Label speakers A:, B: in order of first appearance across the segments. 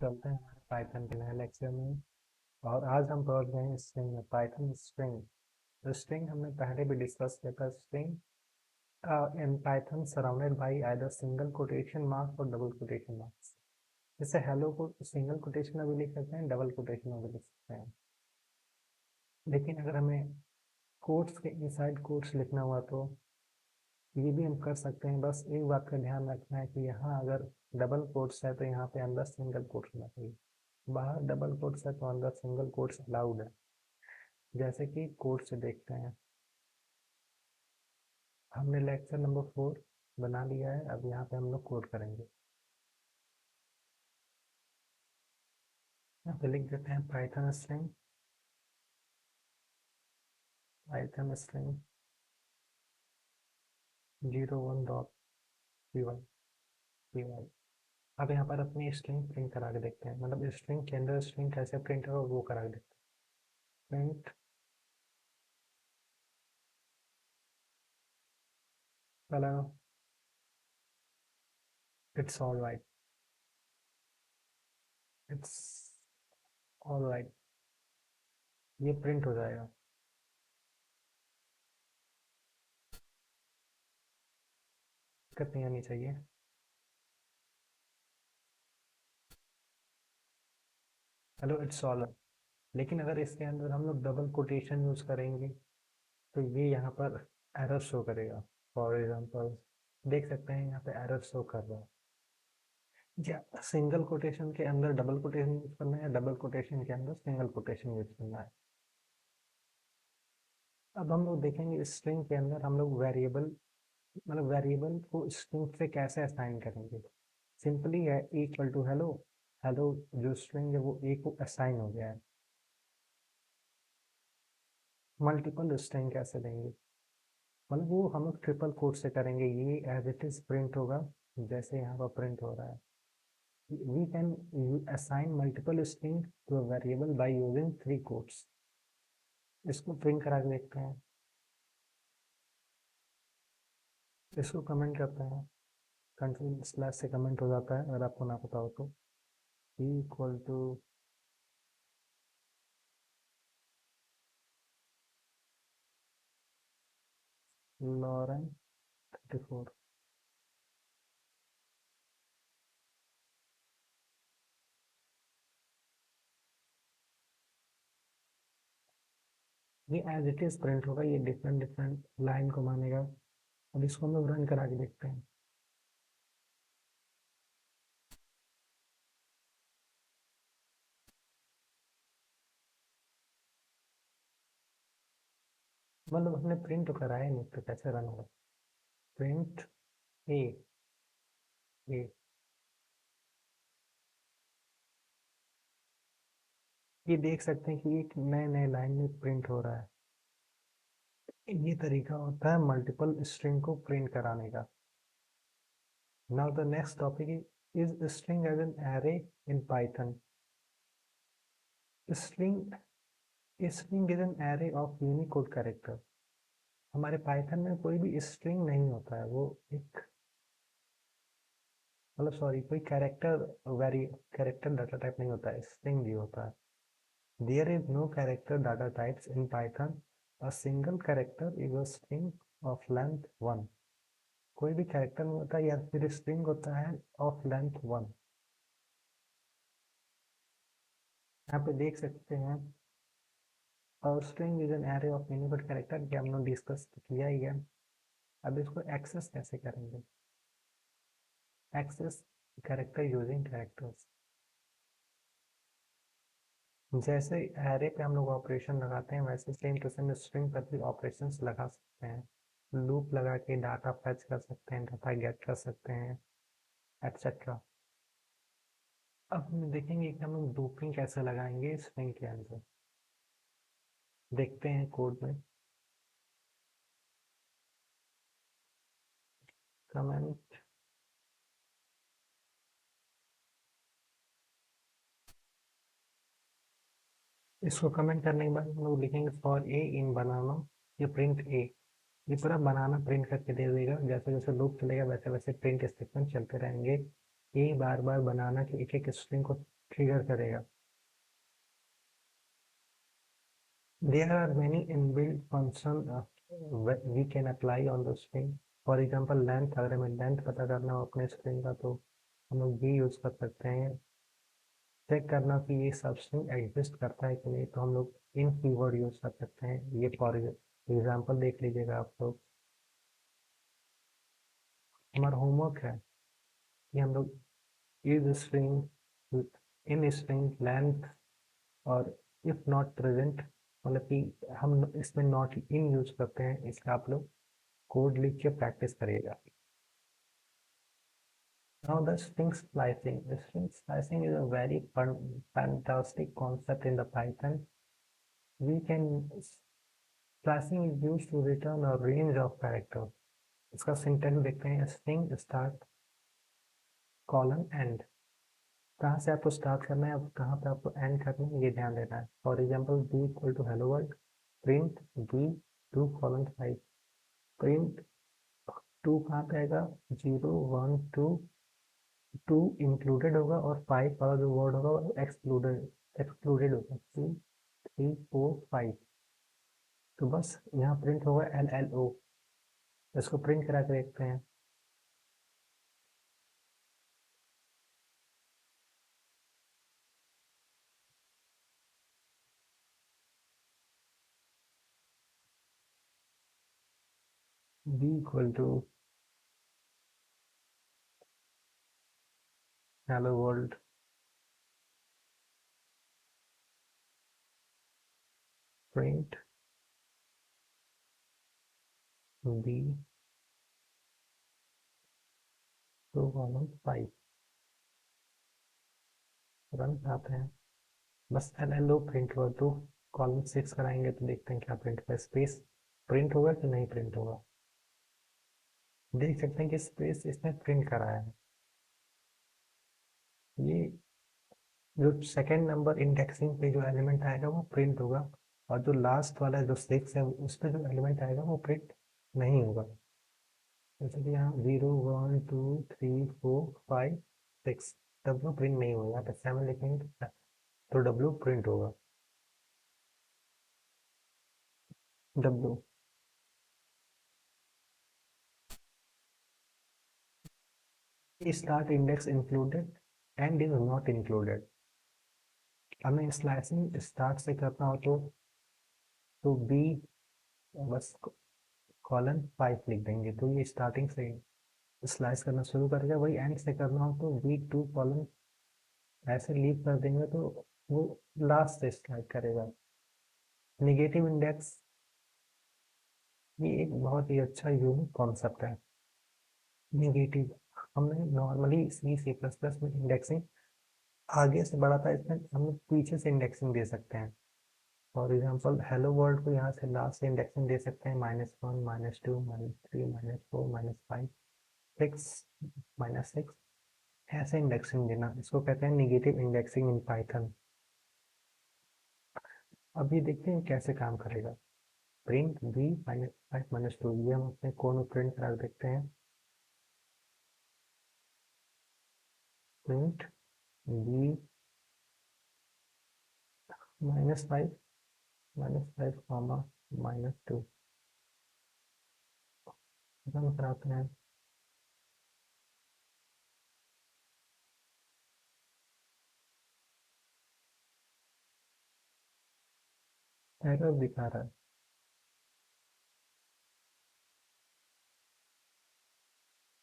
A: चलते हैं हमारे पाइथन के नए लेक्चर में। और आज हम पहुंच गए हैं स्ट्रिंग में, पाइथन स्ट्रिंग। तो स्ट्रिंग हमने पहले भी डिस्कस किया था। String in Python surrounded by either single quotation marks और डबल कोटेशन मार्क्स। जैसे हेलो को सिंगल कोटेशन में भी लिख सकते हैं, डबल कोटेशन में भी लिख सकते हैं। लेकिन अगर हमें कोट्स के इनसाइड कोट्स लिखना हुआ तो ये भी हम कर सकते हैं। बस एक बात का ध्यान रखना है कि यहाँ अगर डबल कोट्स है तो यहाँ पे अंदर सिंगल कोट्स होना चाहिए। बाहर डबल कोट्स है तो अंदर सिंगल कोट्स अलाउड है। जैसे कि कोड से देखते हैं, हमने लेक्चर नंबर 4 बना लिया है। अब यहाँ पे हम लोग कोड करेंगे। यहाँ पे लिख देते हैं पाइथन स्ट्रिंग 01.py। अब यहाँ पर अपनी स्ट्रिंग प्रिंट करा के देखते हैं, मतलब स्ट्रिंग के अंदर स्ट्रिंग कैसे प्रिंट होगा वो करा के देखते हैं। Print colour it's all right, it's all right, ये प्रिंट हो जाएगा। दिक्कत नहीं आनी चाहिए। Hello it's all. लेकिन अगर इसके अंदर हम लोग डबल कोटेशन यूज करेंगे तो ये यहाँ पर एरर शो करेगा। फॉर एग्जांपल देख सकते हैं यहाँ पे एरर शो कर रहा है। या सिंगल कोटेशन के अंदर डबल कोटेशन यूज करना है या डबल कोटेशन के अंदर सिंगल कोटेशन यूज करना है। अब हम लोग देखेंगे स्ट्रिंग के अंदर हम लोग वेरिएबल, मतलब वेरिएबल को स्ट्रिंग से कैसे असाइन करेंगे। सिंपली है इक्वल टू हेलो। हेलो जो स्ट्रिंग है वो ए को असाइन हो गया है। मल्टीपल स्ट्रिंग कैसे देंगे, मतलब वो हम लोग ट्रिपल कोट से करेंगे। ये एज इट इज प्रिंट होगा जैसे यहाँ पर प्रिंट हो रहा है। We can assign multiple string to a variable by using 3 quotes। इसको प्रिंट करा के देखते हैं। इसको कमेंट करते हैं, कंट्रोल स्लैश से कमेंट हो जाता है अगर आपको ना पता हो तो। Equal to Lauren 34। ये एज इट इज प्रिंट होगा, ये डिफरेंट डिफरेंट लाइन को मानेगा। अब इसको हम लोग रन करा के देखते हैं। मतलब हमने प्रिंट तो कराया नहीं तो कैसे रन होगा। प्रिंट ए ए। ये देख सकते हैं कि एक नए नए लाइन में प्रिंट हो रहा है। ये तरीका होता है मल्टीपल स्ट्रिंग को प्रिंट कराने का। Now the next topic is string as an array in Python. String string is an array of Unicode character। हमारे पाइथन में कोई भी स्ट्रिंग नहीं होता है, वो एक मतलब सॉरी कोई कैरेक्टर डाटा टाइप नहीं होता है, स्ट्रिंग ही होता है। There is no character data types in Python. A single character is a string of length 1। कोई भी कैरेक्टर नहीं होता या फिर स्ट्रिंग होता है ऑफ लेंथ 1। यहाँ पे देख सकते हैं और string is an array of Unicode character, कि हमने डिस्कस किया ही है। अब इसको एक्सेस कैसे करेंगे। Access character using characters. जैसे एरे पे हम लोग ऑपरेशन लगाते हैं वैसे सेम टू सेम स्ट्रिंग पर भी ऑपरेशंस लगा सकते हैं। लूप लगा के डाटा फैच कर सकते हैं, डाटा गेट कर सकते हैं, एटसेट्रा। अब हम देखेंगे कि हम लोग लूपिंग कैसे लगाएंगे स्ट्रिंग के अंदर। देखते हैं कोड में। कमेंट इसको कमेंट करने के बाद हम लोग लिखेंगे फॉर ए इन बनाना। ये प्रिंट ए, ये पूरा बनाना प्रिंट करके दे देगा। जैसे जैसे लूप चलेगा वैसे वैसे प्रिंट स्टेटमेंट चलते रहेंगे। ये बार बार बनाना के एक एक स्ट्रिंग को ट्रिगर करेगा। There are many inbuilt function we can apply on the string. For example, length, अगर हमें लेंथ पता करना हो अपने स्ट्रिंग का तो हम लोग ये यूज़ कर सकते हैं। चेक करना कि ये सब स्ट्रिंग एग्जिस्ट करता है कि नहीं, तो हम लोग इन कीवर्ड यूज़ कर सकते हैं। ये फॉर एग्जाम्पल देख लीजिएगा आप लोग। हमारा होमवर्क है कि हम लोग is string, in string length, और इफ नॉट प्रेजेंट, मतलब कि हम इसमें नॉट इन यूज करते हैं। इसका आप लोग कोड लिख के प्रैक्टिस करिएगा। Now the string splicing. The string splicing is a very fun, fantastic concept in the Python. We can splicing is used to return a range of characters. इसका syntax देखते हैं, string start colon end। कहाँ से आपको start करना है, अब कहाँ पे आपको एंड करना है, ये ध्यान देना है। For example B equal to hello world, print B 2:5। Print two कहाँ पे आएगा, 0 1 2 इंक्लूडेड होगा, और 5 वाला जो वर्ड होगा वो एक्सक्लूडेड एक्सक्लूडेड होगा। 2 3 4 5। तो बस यहाँ प्रिंट होगा LLO। इसको प्रिंट करा के देखते हैं। B equal to hello world, print B 2:5। Run आते हैं, बस LLO प्रिंट हुआ। तो कॉलम 6 कराएंगे तो देखते हैं क्या प्रिंट होगा। स्पेस प्रिंट होगा कि नहीं प्रिंट होगा, देख सकते हैं कि स्पेस इसने प्रिंट कराया है। ये जो सेकंड नंबर इंडेक्सिंग पे जो एलिमेंट आएगा वो प्रिंट होगा, और जो लास्ट वाला जो 6 है उस पर जो एलिमेंट आएगा वो प्रिंट नहीं होगा। जैसे कि यहाँ 0 1 2 3 4 5 6, डब्लू प्रिंट नहीं होगा। यहाँ पे 7 लिखेंगे तो डब्लू प्रिंट होगा। W start index included, and is not included. हमें स्लाइसिंग स्टार्ट से करना हो तो बी बस कॉलन 5 लिख देंगे तो ये स्टार्टिंग से स्लाइस करना शुरू करेगा। वही एंड से करना हो तो B2 कॉलन ऐसे लीव कर देंगे तो वो लास्ट से स्टार्ट करेगा। निगेटिव इंडेक्स, ये एक बहुत ही अच्छा यूनिक कॉन्सेप्ट है। निगेटिव हमने नॉर्मली C++ में इंडेक्सिंग आगे से बढ़ा था, इसमें हम लोग पीछे से इंडेक्सिंग दे सकते हैं। फॉर एग्जाम्पल हेलो वर्ल्ड को यहाँ से लास्ट से इंडेक्सिंग दे सकते हैं, -1 -2 -3 -4 -5 6 -6, ऐसे इंडेक्सिंग देना, इसको कहते हैं निगेटिव इंडेक्सिंग इन पाइथन। अब ये देखते हैं कैसे काम करेगा। प्रिंट बी -5 -2, ये हम अपने कोड में प्रिंट करा देखते हैं। प्रिंट बी -5 कॉमा -2 रन कराते हैं। एरर दिखा रहा है।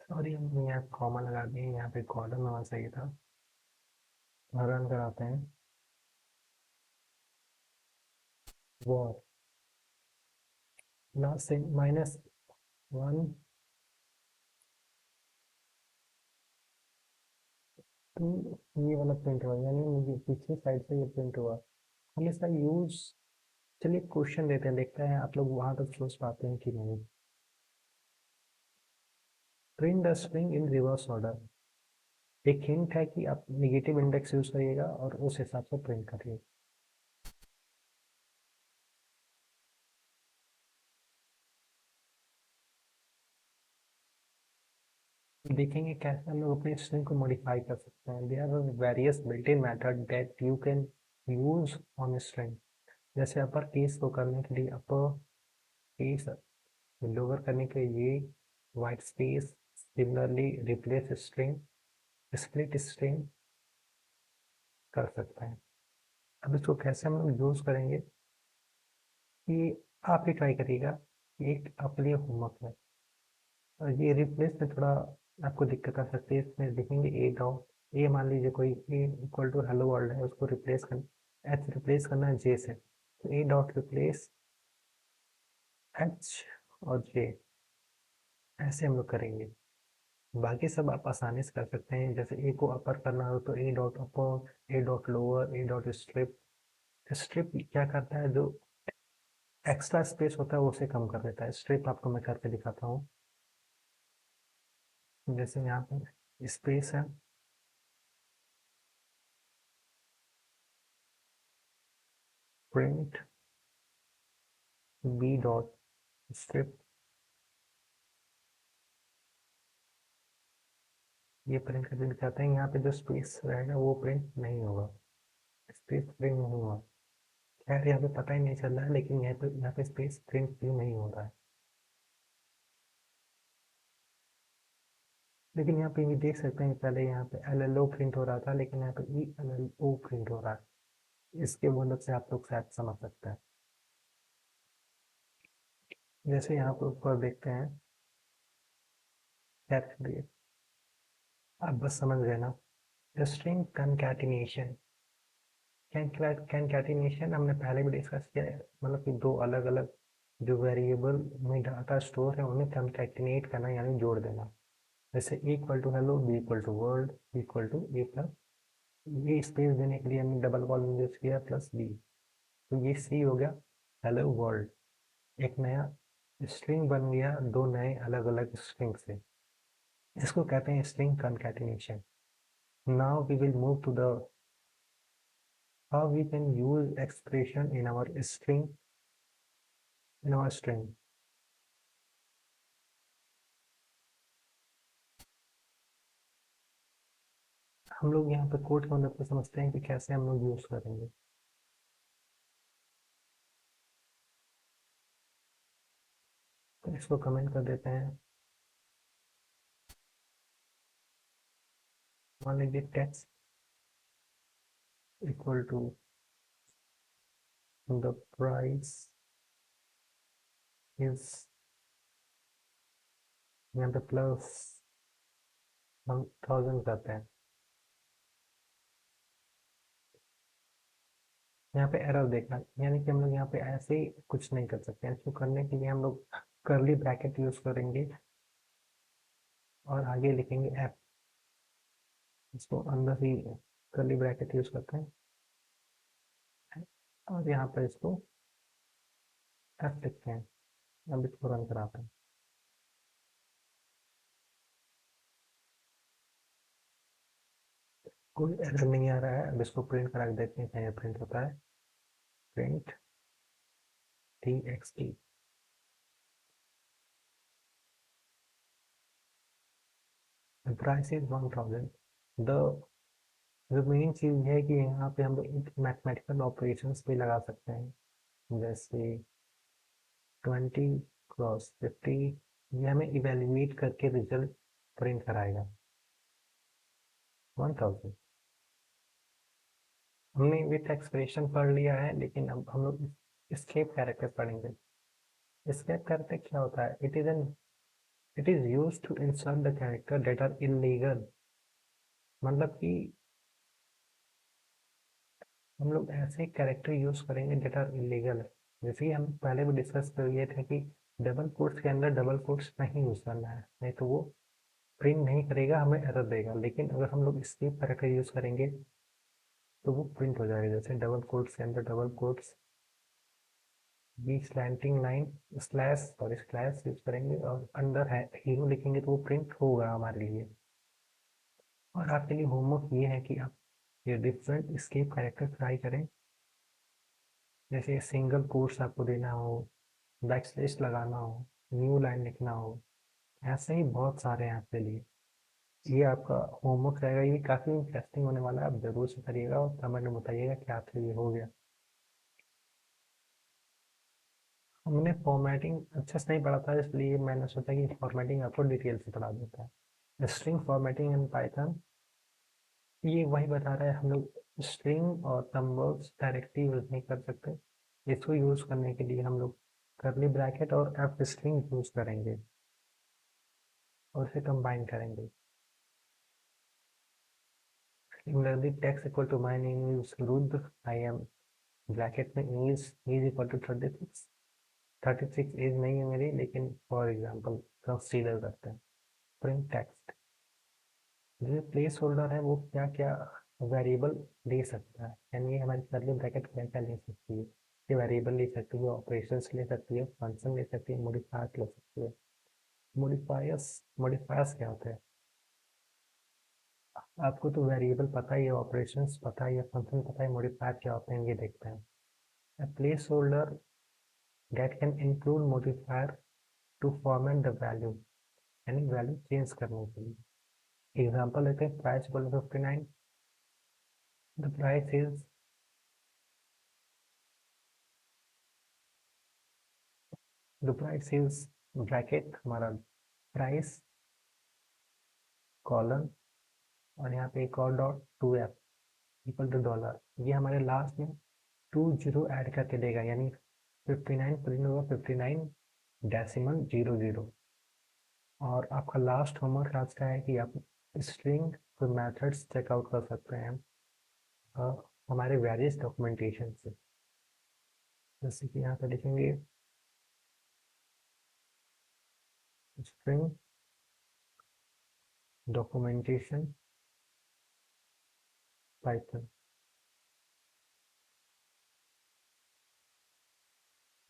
A: सॉरी, हमने यहाँ कॉमा लगा दिए, यहाँ पे कॉलम होना चाहिए था। रन कराते हैं। वॉर लास्ट से -1 2, ये वाला प्रिंट हुआ, यानी मुझे पिछली साइड से ये प्रिंट हुआ। हम इसका यूज, चलिए क्वेश्चन देते हैं, देखते हैं आप लोग वहां तक सोच पाते हैं कि नहीं। Print the string in reverse order. एक हिंट है कि आप निगेटिव इंडेक्स यूज करिएगा और उस हिसाब से प्रिंट करिए। देखेंगे कैसे हम लोग अपने स्ट्रिंग को मॉडिफाई कर सकते हैं। There are various built in method that you can use on string. जैसे अपर केस को करने के लिए अपर केस, लोअर करने के लिए ये, white space, similarly replace string, split string कर सकते हैं। अब इसको कैसे हम लोग यूज करेंगे कि आप ही ट्राई करिएगा। एक आपके लिए होमवर्क है, और ये रिप्लेस में थोड़ा आपको दिक्कत आ सकती है। इसमें देखेंगे ए डॉट ए, मान लीजिए कोई ए इक्वल टू हेलो वर्ल्ड है, उसको रिप्लेस करना, एच रिप्लेस करना है जे से, तो ए डॉट रिप्लेस एच और जे, ऐसे हम लोग करेंगे। बाकी सब आप आसानी से कर सकते हैं। जैसे ए को अपर करना हो तो ए डॉट अपर, ए डॉट लोअर, ए डॉट स्ट्रिप। स्ट्रिप क्या करता है, जो एक्स्ट्रा स्पेस होता है वो उसे कम कर देता है। स्ट्रिप आपको मैं करके दिखाता हूँ। जैसे यहाँ पर स्पेस है, प्रिंट बी डॉट स्ट्रिप, ये प्रिंट करके दिखाते हैं। यहाँ पे जो स्पेस रहेगा वो प्रिंट नहीं होगा, स्पेस प्रिंट नहीं हुआ। खैर यहाँ पे पता ही नहीं चल रहा है, लेकिन यहाँ पे स्पेस प्रिंट भी नहीं हो रहा है। लेकिन यहाँ पे भी देख सकते हैं, पहले यहाँ पे एल एल ओ प्रिंट हो रहा था, लेकिन यहाँ पे E L L O print हो रहा है। इसके मदद से आप लोग शायद समझ सकते हैं। जैसे यहाँ पे ऊपर देखते हैं, खैर छोड़िए, आप बस समझ गए ना। स्ट्रिंग कंकैटिनेशन, कंकैटिनेशन हमने पहले भी डिस्कस किया है। मतलब कि दो अलग अलग जो वेरिएबल में डाटा स्टोर है उन्हें कंकैटिनेट करना, यानी जोड़ देना। जैसे A equal to hello, B equal to world, B equal to A plus, ये स्पेस देने के लिए हमने डबल कॉलन यूज किया प्लस बी, तो ये सी हो गया हेलो वर्ल्ड। एक नया स्ट्रिंग बन गया दो नए अलग अलग स्ट्रिंग से। इसको कहते हैं string concatenation. Now we will move to the how we can use expression in our string. हम लोग यहाँ पे कोड की मदद से समझते हैं कि कैसे हम लोग यूज करेंगे। तो इसको कमेंट कर देते हैं। मान लीजिए text equal to the price is, यहाँ पे प्लस हम 1000 करते हैं। यहाँ पे एरर देखना, यानी कि हम लोग यहाँ पे ऐसे ही कुछ नहीं कर सकते हैं। इसको करने के लिए हम लोग करली ब्रैकेट यूज करेंगे और आगे लिखेंगे एफ। इसको अंदर ही करली ब्रैकेट यूज करते हैं और यहाँ पर इसको एफ लिखते हैं। अब इसको रन कराते हैं। कोई एरर नहीं आ रहा है। अब इसको प्रिंट करा के देखते हैं क्या प्रिंट होता है। Print T x T, price is 1000। The जो मेन चीज़ है कि यहाँ पे हम लोग मैथमेटिकल ऑपरेशंस पे लगा सकते हैं। जैसे 20 × 50, ये हमें इवेल्युएट करके रिजल्ट प्रिंट कराएगा 1000। हमने विथ एक्सप्रेशन पढ़ लिया है, लेकिन अब हम लोग एस्केप कैरेक्टर पढ़ेंगे। एस्केप कैरेक्टर क्या होता है? It is use to insert the character that are illegal. मतलब कि हम लोग ऐसे कैरेक्टर यूज करेंगे डेट आर इलीगल। जैसे कि हम पहले भी डिस्कस कर लिए थे कि डबल कोट्स के अंदर डबल कोट्स नहीं यूज करना है, नहीं तो वो प्रिंट नहीं करेगा, हमें एरर देगा। लेकिन अगर हम लोग स्केप कैरेक्टर यूज करेंगे तो वो प्रिंट हो जाएगा। जैसे डबल कोट्स के अंदर double quotes, B slanting line, slash sorry slash use करेंगे और अंदर है हीरो लिखेंगे तो वो प्रिंट होगा हमारे लिए। और आपके लिए होमवर्क ये है कि आप ये डिफरेंट स्केप कैरेक्टर ट्राई करें। जैसे सिंगल कोट्स आपको देना हो, बैकस्लैश लगाना हो, न्यू लाइन लिखना हो, ऐसे ही बहुत सारे हैं आपके लिए। ये आपका होमवर्क रहेगा, ये काफ़ी इंटरेस्टिंग होने वाला है, आप ज़रूर से करिएगा और कमेंट में बताइएगा कि आपसे ये हो गया। हमने फॉर्मेटिंग अच्छे से नहीं पढ़ा था, इसलिए मैंने सोचा कि फॉर्मेटिंग आपको डिटेल से पढ़ा देता है। स्ट्रिंग फॉर्मेटिंग इन पाइथन, ये वही बता रहा है, हम लोग स्ट्रिंग और नंबर्स डायरेक्टली यूज़ नहीं कर सकते। इसको यूज़ करने के लिए हम लोग कर्ली ब्रैकेट और एफ स्ट्रिंग यूज़ करेंगे और इसे कंबाइन करेंगे। Similarly, text equal to my name is Rudra. I am bracket में is इक्वल टू 36। 36 एज नहीं है मेरी, लेकिन फॉर एग्जांपल कंसीडर करते हैं। प्रिंट टेक्स्ट, जो प्लेस होल्डर है वो क्या क्या वेरिएबल ले सकता है, यानी ये हमारी कर्ली ब्रैकेट क्या क्या ले सकती है। ये वेरिएबल ले सकती है, ऑपरेशंस ले सकती है, फंक्शन ले सकती है, मॉडिफायर्स ले सकती है। मॉडिफायर्स क्या होते हैं? आपको तो वेरिएबल पता ही है, ऑपरेशंस पता ही है, फंक्शन पता है, मॉडिफायर क्या होते हैं ये देखते हैं। A placeholder that can include modifier to format the value, यानी वैल्यू चेंज करने के लिए। एग्जांपल लेते हैं, price equal to 59। The price is, bracket हमारा प्राइस कॉलन और यहाँ पे एक और dot 2f equal two dollar. ये हमारे लास्ट में 20 ऐड करके देगा, यानी 59 प्रिंट होगा 59 डेसिमल 00। और आपका लास्ट होमवर्क आज का है कि आप स्ट्रिंग के मेथड्स चेकआउट कर सकते हैं अ, हमारे वेरियस डॉक्यूमेंटेशन से। जैसे कि यहाँ पे लिखेंगे स्ट्रिंग डॉक्यूमेंटेशन पाइथन।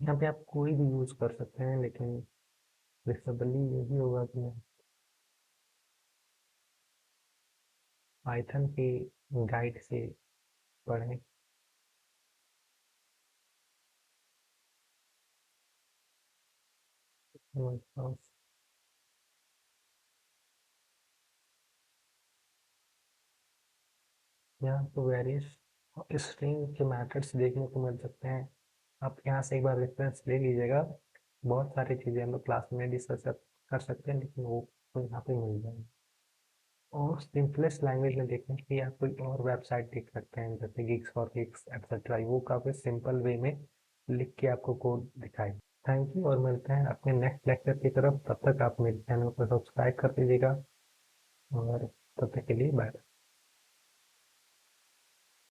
A: यहाँ पे आप कोई भी यूज़ कर सकते हैं, लेकिन प्रेफरेबली यही होगा कि पाइथन के गाइड से पढ़ें। और यहाँ तो वेरियस स्ट्रिंग के मेथड्स देखने को मिल सकते हैं। आप यहाँ से एक बार रेफरेंस ले लीजिएगा, बहुत सारी चीज़ें हम लोग क्लास में डिस्कस कर सकते हैं, लेकिन वो तो यहाँ पे मिल जाएंगे। और सिंपलेस्ट लैंग्वेज में देखने के लिए आप कोई और वेबसाइट देख सकते हैं, जैसे गिग्स फॉर गिग्स एक्सेट्रा, वो काफ़ी सिंपल वे में लिख के आपको कोड दिखाए। थैंक यू, और मिलते हैं अपने नेक्स्ट लेक्चर की तरफ। तब तक आप मेरे चैनल को सब्सक्राइब कर दीजिएगा, और तब तक के लिए बाय।